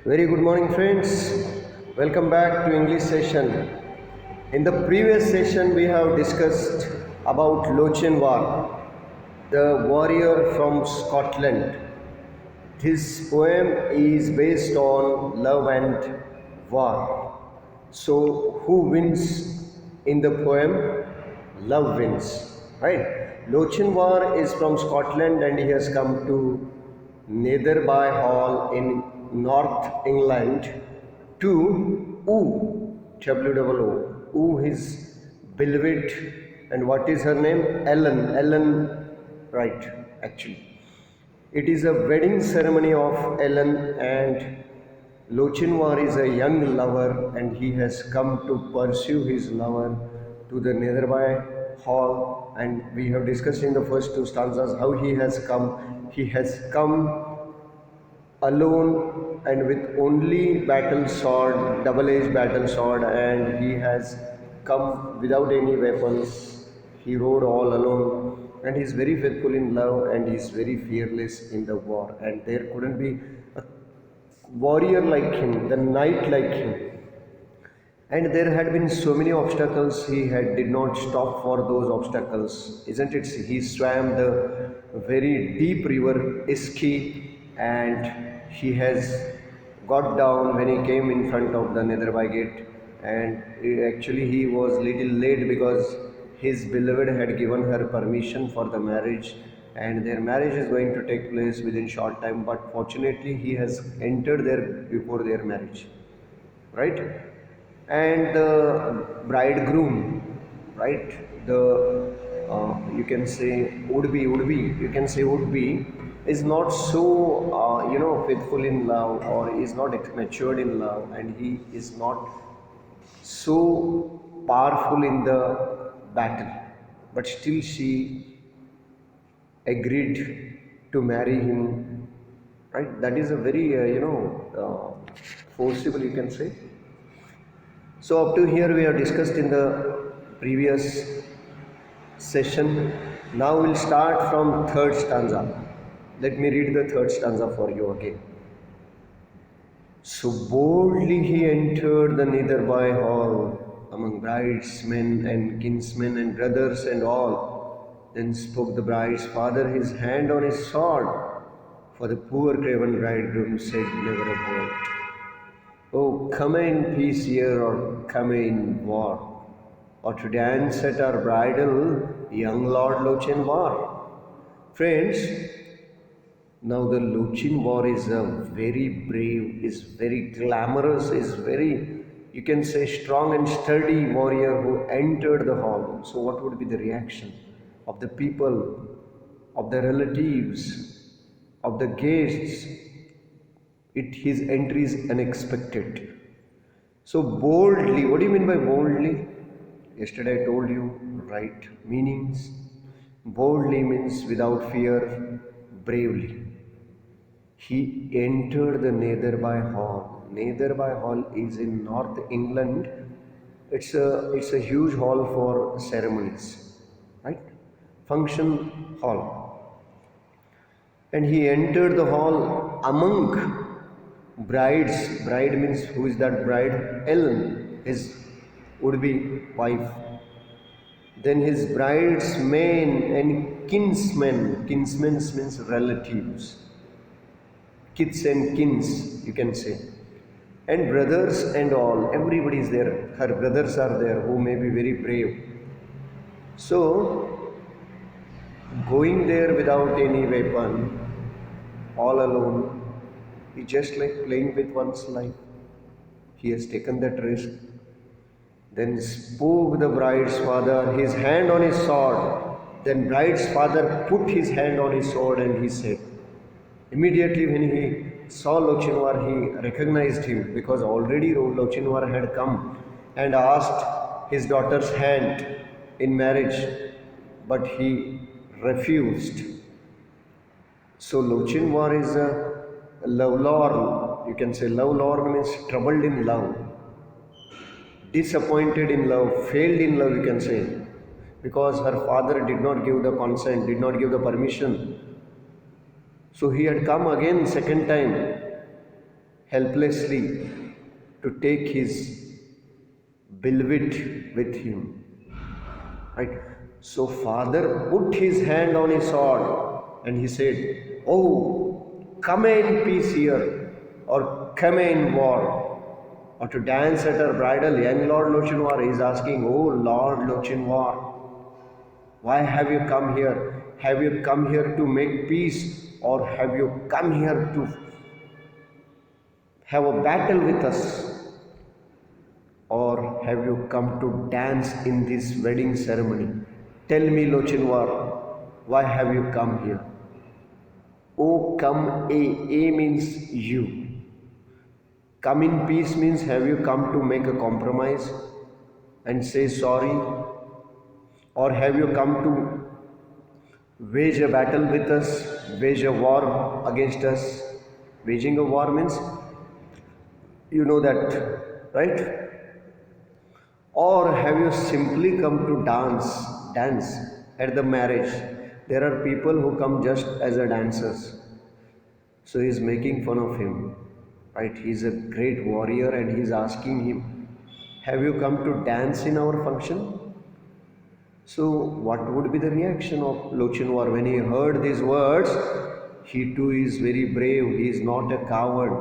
Very good morning, friends. Welcome back to English session. In the previous session, we have discussed about Lochinvar, the warrior from Scotland. His poem is based on love and war. So, who wins in the poem? Love wins, right? Lochinvar is from Scotland and he has come to Netherby Hall in North England to woo, woo his beloved, and what is her name? Ellen, right, actually. It is a wedding ceremony of Ellen, and Lochinvar is a young lover and he has come to pursue his lover to the Netherby Hall. And we have discussed in the first two stanzas how he has come. He has come alone and with only battle sword, double-edged battle sword, and he has come without any weapons. He rode all alone, and he is very faithful in love, and he is very fearless in the war. And there couldn't be a warrior like him, the knight like him. And there had been so many obstacles, he did not stop for those obstacles, isn't it? He swam the very deep river Eske, and he has got down when he came in front of the Netherby gate. And actually, he was little late because his beloved had given her permission for the marriage, and their marriage is going to take place within short time. But fortunately, he has entered there before their marriage, right? And the bridegroom, right, the you can say would be you can say would be is not so faithful in love, or is not matured in love, and he is not so powerful in the battle, but still she agreed to marry him, right? That is a very forcible, you can say. So up to here we have discussed in the previous session. Now we'll start from third stanza. Let me read the third stanza for you again. So boldly he entered the Netherby Hall among bridesmen and kinsmen and brothers and all. Then spoke the bride's father, his hand on his sword, for the poor craven bridegroom said never a word. Oh, come in peace here, or come in war, or to dance at our bridal, young Lord Lochinvar. Friends, now the Lochinvar is a very brave, is very glamorous, is very, you can say, strong and sturdy warrior who entered the hall. So what would be the reaction of the people, of the relatives, of the guests? His entry is unexpected. So boldly, what do you mean by boldly? Yesterday I told you, right, meanings. Boldly means without fear, bravely. He entered the Netherby Hall. Netherby Hall is in North England. It's a huge hall for ceremonies, right? Function hall. And he entered the hall among brides. Bride means, who is that bride? Ellen, his would-be wife. Then his bridesmen and kinsmen. Kinsmen means relatives. Kids and kins, you can say. And brothers and all. Everybody is there. Her brothers are there who may be very brave. So, going there without any weapon, all alone, it's just like playing with one's life. He has taken that risk. Then spoke the bride's father, his hand on his sword. Then bride's father put his hand on his sword and he said, immediately when he saw Lochinvar, he recognized him, because already Lochinvar had come and asked his daughter's hand in marriage, but he refused. So Lochinvar is a lovelorn, you can say. Lovelorn means troubled in love, disappointed in love, failed in love, you can say, because her father did not give the consent, did not give the permission. So he had come again second time helplessly to take his beloved with him. Right? So father put his hand on his sword and he said, "Oh, come in peace here, or come in war." Or to dance at her bridal, young Lord Lochinwar is asking, "Oh Lord Lochinwar, why have you come here? Have you come here to make peace, or have you come here to have a battle with us? Or have you come to dance in this wedding ceremony? Tell me, Lochinwar, why have you come here?" Oh, come, A means you. Come in peace means have you come to make a compromise and say sorry? Or have you come to wage a battle with us, wage a war against us? Waging a war means, you know that, right? Or have you simply come to dance at the marriage? There are people who come just as a dancers. So he's making fun of him, right? He's a great warrior and he's asking him, "Have you come to dance in our function?" So, what would be the reaction of Lochinwar when he heard these words? He too is very brave, he is not a coward.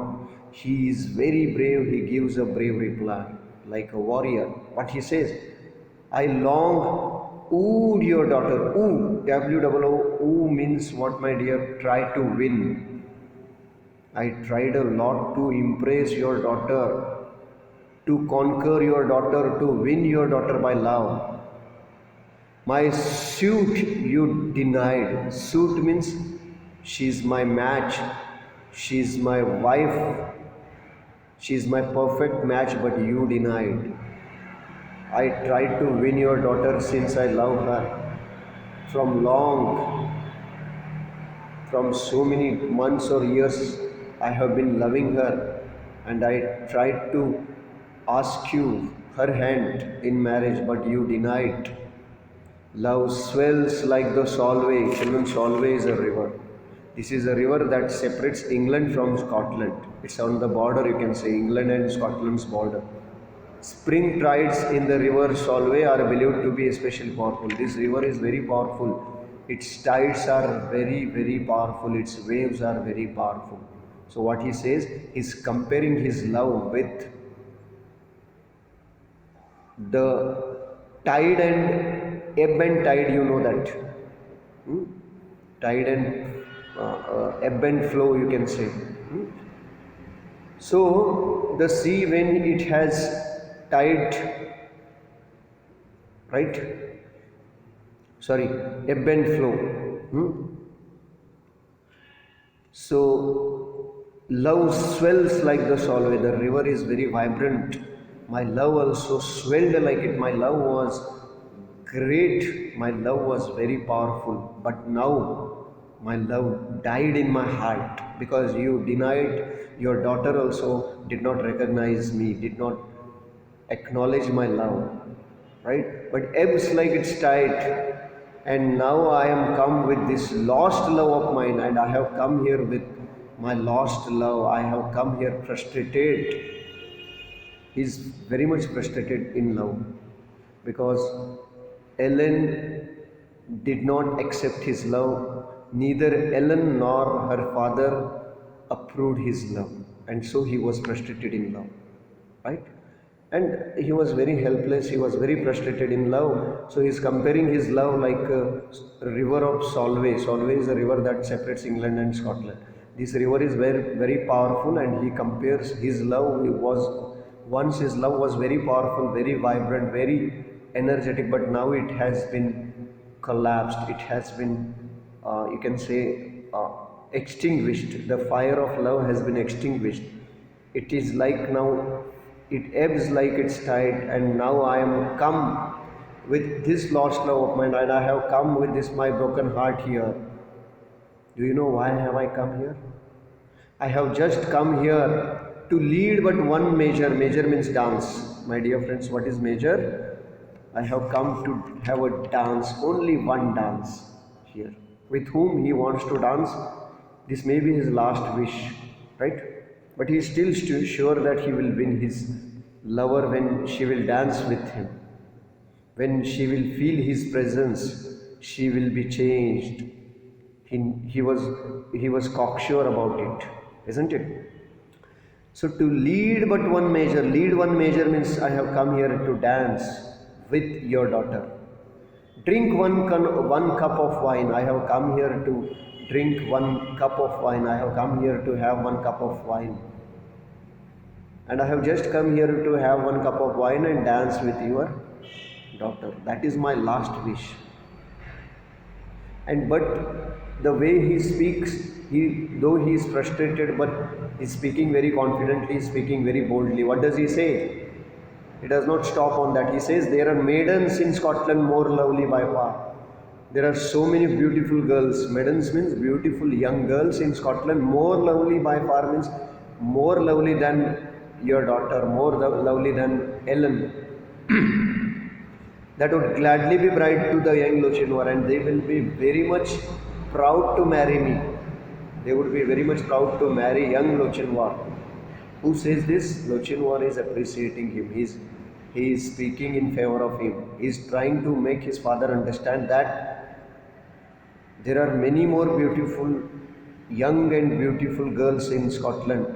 He is very brave, he gives a brave reply, like a warrior. What he says, "I long wooed your daughter." Woo, W-O-O, woo means what, my dear? Try to win. I tried a lot to impress your daughter, to conquer your daughter, to win your daughter by love. My suit you denied. Suit means she's my match, she's my wife, she's my perfect match, but you denied. I tried to win your daughter since I love her. From so many months or years, I have been loving her, and I tried to ask you her hand in marriage, but you denied. Love swells like the Solway. Children, Solway is a river. This is a river that separates England from Scotland. It's on the border, you can say, England and Scotland's border. Spring tides in the river Solway are believed to be especially powerful. This river is very powerful. Its tides are very, very powerful. Its waves are very powerful. So what he says is comparing his love with the tide and ebb and tide, you know that. Tide and ebb and flow, you can say. So the sea, when it has tide, right? Sorry, ebb and flow. So love swells like the Solway. The river is very vibrant. My love also swelled like it. My love was great. My love was very powerful. But now my love died in my heart because you denied. Your daughter also did not recognize me, did not acknowledge my love. Right? But ebbs like its tide. And now I am come with this lost love of mine, and I have come here with my lost love. I have come here frustrated. He is very much frustrated in love because Ellen did not accept his love. Neither Ellen nor her father approved his love, and so he was frustrated in love, right? And he was very helpless, he was very frustrated in love. So he is comparing his love like a river of Solway. Solway is a river that separates England and Scotland. This river is very, very powerful, and he compares his love. Once his love was very powerful, very vibrant, very energetic, but now it has been collapsed. It has been, you can say, extinguished. The fire of love has been extinguished. It is like now, it ebbs like its tide, and now I am come with this lost love of mine, and I have come with this my broken heart here. Do you know why have I come here? I have just come here to lead but one measure. Measure means dance. My dear friends, what is measure? I have come to have a dance, only one dance here. With whom he wants to dance, this may be his last wish, right? But he is still sure that he will win his lover when she will dance with him. When she will feel his presence, she will be changed. He was cocksure about it, isn't it? So to lead one measure means I have come here to dance with your daughter. Drink one cup of wine. I have come here to drink one cup of wine. I have come here to have one cup of wine. And I have just come here to have one cup of wine and dance with your daughter. That is my last wish. And but the way he speaks, though he is frustrated, but he is speaking very confidently, speaking very boldly. What does he say? He does not stop on that. He says, there are maidens in Scotland more lovely by far. There are so many beautiful girls. Maidens means beautiful young girls in Scotland. More lovely by far means more lovely than your daughter, more lovely than Ellen. That would gladly be bride to the young Lochinvar, and they will be very much proud to marry me. They would be very much proud to marry young Lochinvar. Who says this? Lochinvar is appreciating him. He is speaking in favor of him. He is trying to make his father understand that there are many more beautiful, young and beautiful girls in Scotland.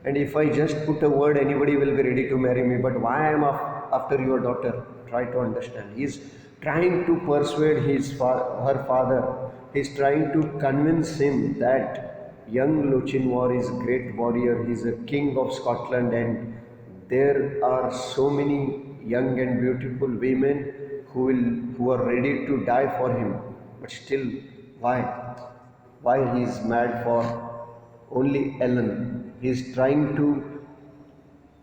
And if I just put a word, anybody will be ready to marry me. But why I am after your daughter? Try to understand. He is trying to persuade her father. He is trying to convince him that young Lochinvar is a great warrior. He is a king of Scotland, and there are so many young and beautiful women who are ready to die for him. But still, why? Why he is mad for only Ellen? He is trying to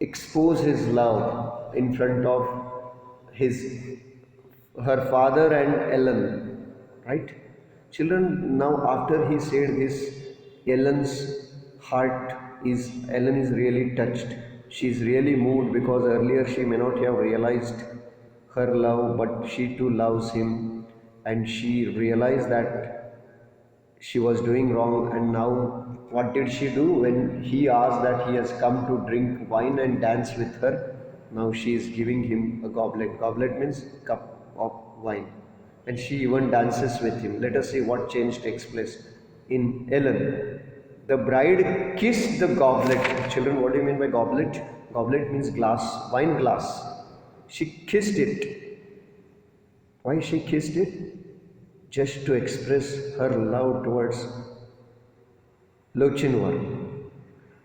expose his love in front of her father and Ellen, right? Children, now after he said this, Ellen is really touched. She is really moved, because earlier she may not have realized her love, but she too loves him, and she realized that she was doing wrong. And now what did she do when he asked that he has come to drink wine and dance with her? Now she is giving him a goblet. Goblet means cup of wine, and she even dances with him. Let us see what change takes place in Ellen. The bride kissed the goblet. Children, what do you mean by goblet? Goblet means glass, wine glass. She kissed it. Why she kissed it? Just to express her love towards Lochinvar.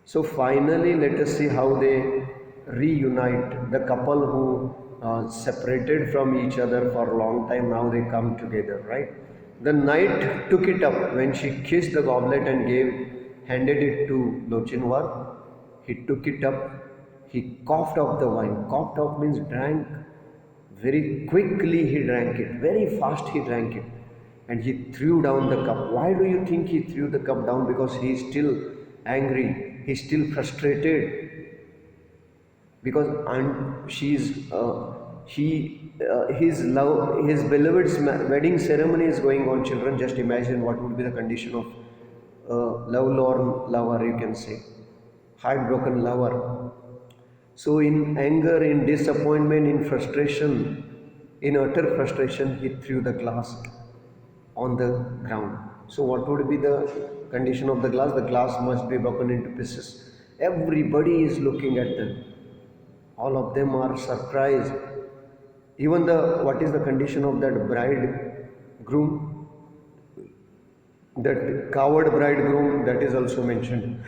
So finally, let us see how they reunite. The couple who separated from each other for a long time, now they come together, right? The knight took it up when she kissed the goblet and handed it to Lochinvar. He took it up. He coughed up the wine. Coughed up means drank. Very quickly he drank it. Very fast he drank it. And he threw down the cup. Why do you think he threw the cup down? Because he is still angry. He is still frustrated. Because his beloved's wedding ceremony is going on. Children, just imagine what would be the condition of a lovelorn lover, you can say, heartbroken lover. So in anger, in disappointment, in frustration, in utter frustration, he threw the glass on the ground. So what would be the condition of the glass? The glass must be broken into pieces. Everybody is looking at them. All of them are surprised. Even what is the condition of that bridegroom? That coward bridegroom, that is also mentioned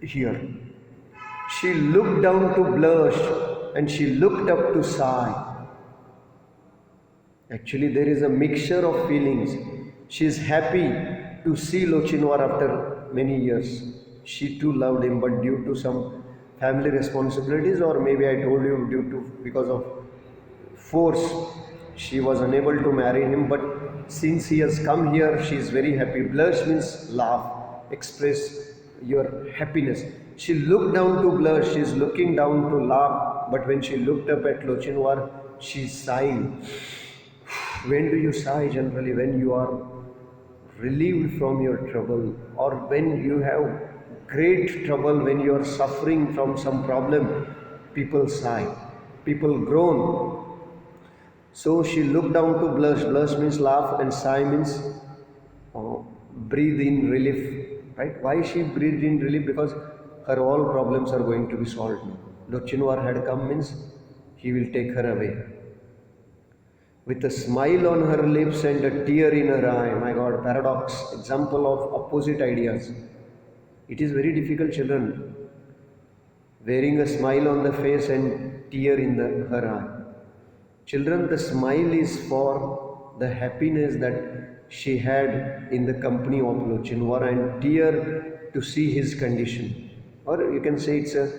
here. She looked down to blush, and she looked up to sigh. Actually, there is a mixture of feelings. She is happy to see Lochinvar after many years. She too loved him, but due to some family responsibilities, or maybe I told you because of force, she was unable to marry him. But since he has come here, she is very happy. Blush means laugh, express your happiness. She looked down to blush. She is looking down to laugh. But when she looked up at Lochinvar, she is sighing. When do you sigh generally? When you are relieved from your trouble, or when you have great trouble, when you are suffering from some problem, people sigh, people groan. So she looked down to blush. Blush means laugh, and sigh means breathe in relief. Right? Why she breathed in relief? Because her all problems are going to be solved now. Lochinwar had come means he will take her away. With a smile on her lips and a tear in her eye. My God, paradox, example of opposite ideas. It is very difficult, children, wearing a smile on the face and tear in her eye. Children, the smile is for the happiness that she had in the company of Lochinwar, and tear to see his condition. Or you can say it's a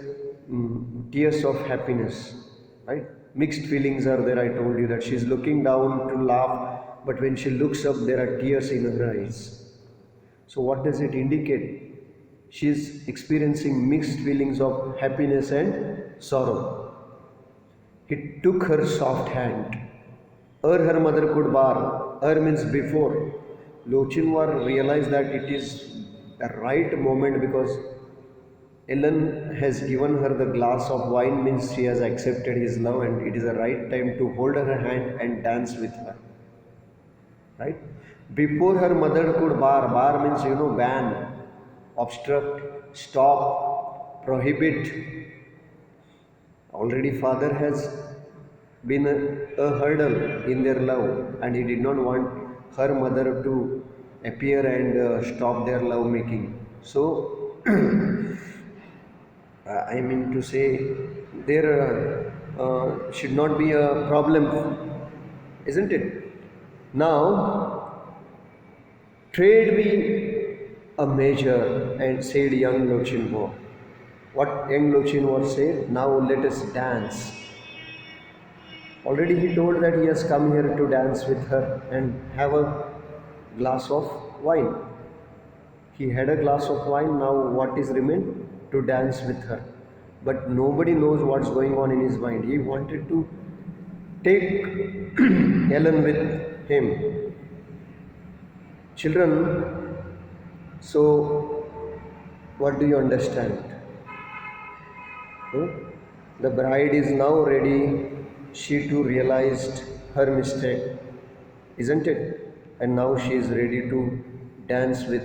tears of happiness, right? Mixed feelings are there. I told you that she's looking down to laugh, but when she looks up, there are tears in her eyes. So, what does it indicate? She is experiencing mixed feelings of happiness and sorrow. He took her soft hand. Her mother could bar. Means before. Lochinwar realized that it is the right moment, because Ellen has given her the glass of wine, means she has accepted his love, and it is the right time to hold her hand and dance with her. Right? Before her mother could bar means ban, obstruct, stop, prohibit. Already father has been a hurdle in their love, and he did not want her mother to appear and stop their love making. So I mean to say, there should not be a problem, isn't it? Now, trade me a measure, and said young Lochinwar. What young Lochinwar said? Now let us dance. Already he told that he has come here to dance with her and have a glass of wine. He had a glass of wine, now what is remained? To dance with her. But nobody knows what's going on in his mind. He wanted to take Ellen with him. Children, so what do you understand? The bride is now ready. She too realized her mistake, isn't it? And now she is ready to dance with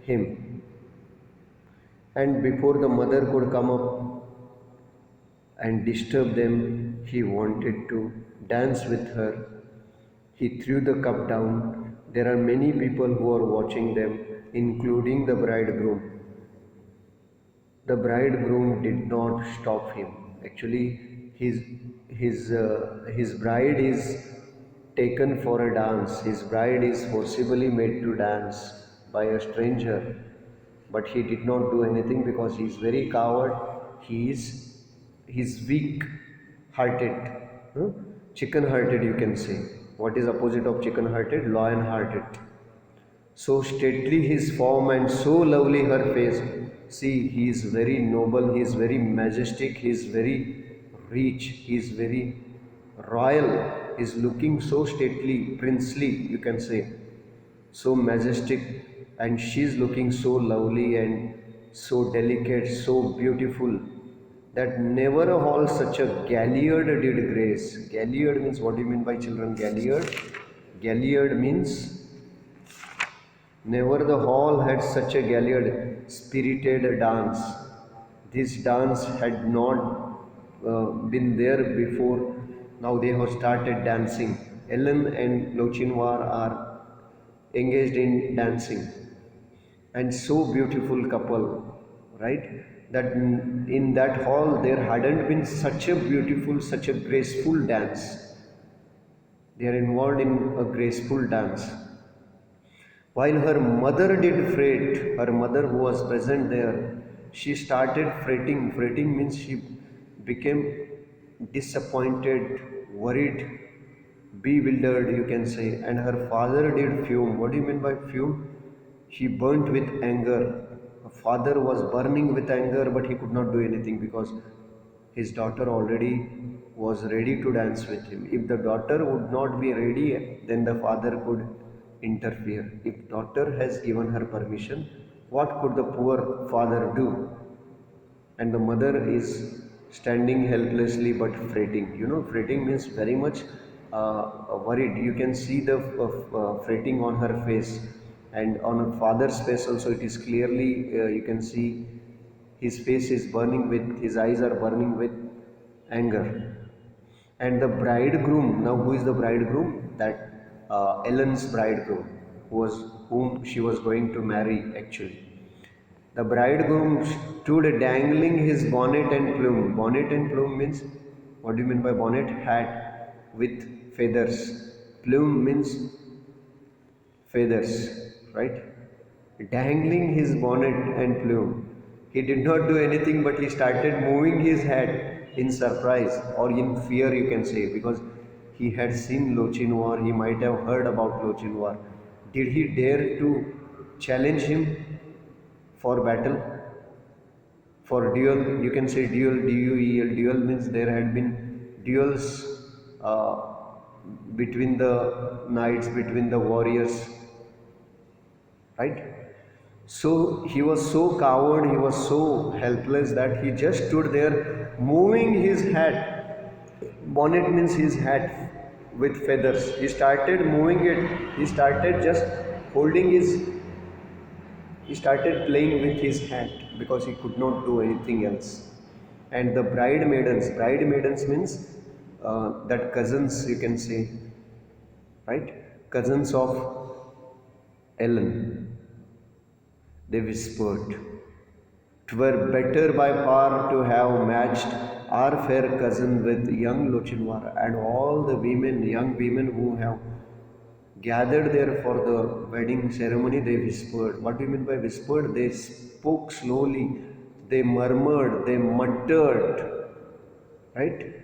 him. And before the mother could come up and disturb them, he wanted to dance with her. He threw the cup down. There are many people who are watching them, including the bridegroom. The bridegroom did not stop him. Actually, his bride is taken for a dance. His bride is forcibly made to dance by a stranger, but he did not do anything because he is very coward. He's weak-hearted, chicken-hearted. You can say. What is opposite of chicken-hearted? Lion-hearted. So stately his form and so lovely her face. See, he is very noble, he is very majestic, he is very rich, he is very royal, he is looking so stately, princely, you can say, so majestic, and she is looking so lovely and so delicate, so beautiful, that never a hall such a galliard did grace. Galliard means, what do you mean by children? Galliard? Galliard means never the hall had such a galliard spirited dance. This dance had not been there before. Now they have started dancing. Ellen and Lochinwar are engaged in dancing. And so beautiful couple, right? That in that hall there hadn't been such a beautiful, such a graceful dance. They are involved in a graceful dance. While her mother did fret, her mother who was present there, she started fretting. Fretting means she became disappointed, worried, bewildered, you can say. And her father did fume. What do you mean by fume? He burnt with anger. Her father was burning with anger, but he could not do anything because his daughter already was ready to dance with him. If the daughter would not be ready, then the father could interfere. If daughter has given her permission, What could the poor father do? And the mother is standing helplessly but fretting. Fretting means very much worried. You can see the fretting on her face, and on her father's face also it is clearly, you can see his face is burning with, his eyes are burning with anger. And the bridegroom, now who is the bridegroom? That Ellen's bridegroom, whom she was going to marry actually. The bridegroom stood dangling his bonnet and plume. Bonnet and plume means, what do you mean by bonnet? Hat with feathers. Plume means feathers, right? Dangling his bonnet and plume. He did not do anything, but he started moving his head in surprise or in fear, you can say, because he had seen Lochinvar, he might have heard about Lochinvar. Did he dare to challenge him for battle? For duel, you can say duel, D-U-E-L. Duel means there had been duels between the knights, between the warriors, right? So he was so coward, he was so helpless that he just stood there moving his hat. Bonnet means his hat with feathers. He started moving it, he started just holding his, he started playing with his hat because he could not do anything else. And the bride maidens means that cousins, you can say, right? Cousins of Ellen. They whispered, "'Twere better by far to have matched our fair cousin with young Lochinvar." And all the women, young women who have gathered there for the wedding ceremony, they whispered. What do you mean by whispered? They spoke slowly, they murmured, they muttered, right?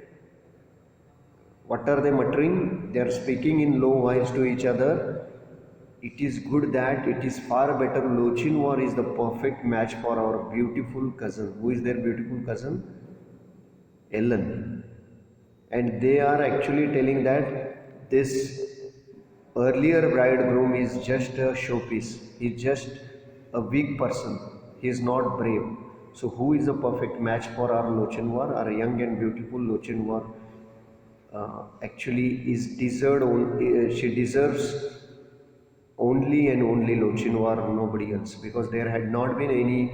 What are they muttering? They are speaking in low voice to each other. It is good that, it is far better. Lochinvar is the perfect match for our beautiful cousin. Who is their beautiful cousin? Ellen. And they are actually telling that this earlier bridegroom is just a showpiece. He is just a weak person. He is not brave. So who is a perfect match for our Lochinvar? Our young and beautiful Lochinvar actually is deserved. She deserves only and only Lochinvar, nobody else, because there had not been any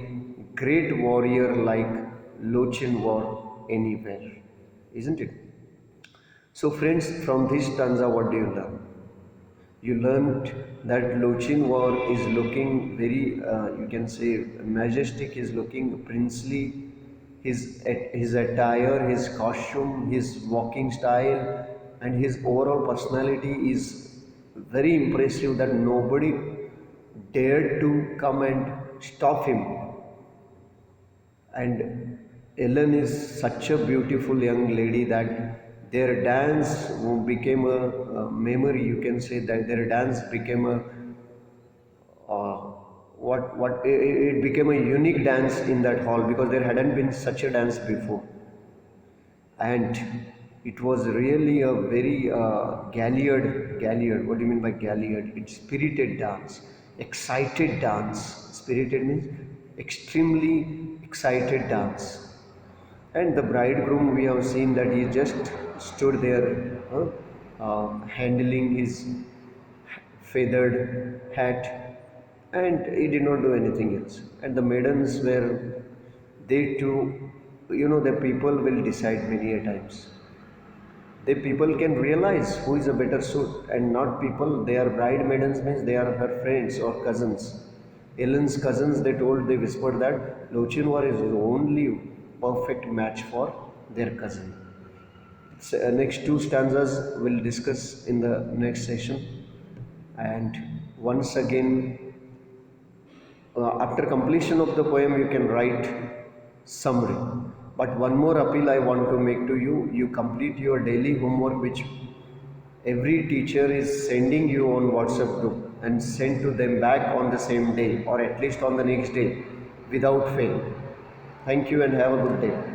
great warrior like Lochinvar anywhere, isn't it? So friends, from this stanza, what do you learn? You learned that Lochinvar is looking very, you can say, majestic, is looking princely. His attire, his costume, his walking style, and his overall personality is very impressive that nobody dared to come and stop him. And Ellen is such a beautiful young lady that their dance became a memory. You can say that their dance became a uh, what it became a unique dance in that hall, because there hadn't been such a dance before. And it was really a very Galliard. What do you mean by Galliard? It's spirited dance, excited dance. Spirited means extremely excited dance. And the bridegroom, we have seen that he just stood there, handling his feathered hat, and he did not do anything else. And the maidens were, they too, the people will decide many a times. The people can realize who is a better suit, and not people. They are bride maidens means they are her friends or cousins. Ellen's cousins, they told, they whispered that Lochinvar is the only perfect match for their cousin. So, next two stanzas we'll discuss in the next session. And once again, after completion of the poem, you can write summary. But one more appeal I want to make to you: you complete your daily homework, which every teacher is sending you on WhatsApp group, and send to them back on the same day, or at least on the next day, without fail. Thank you and have a good day.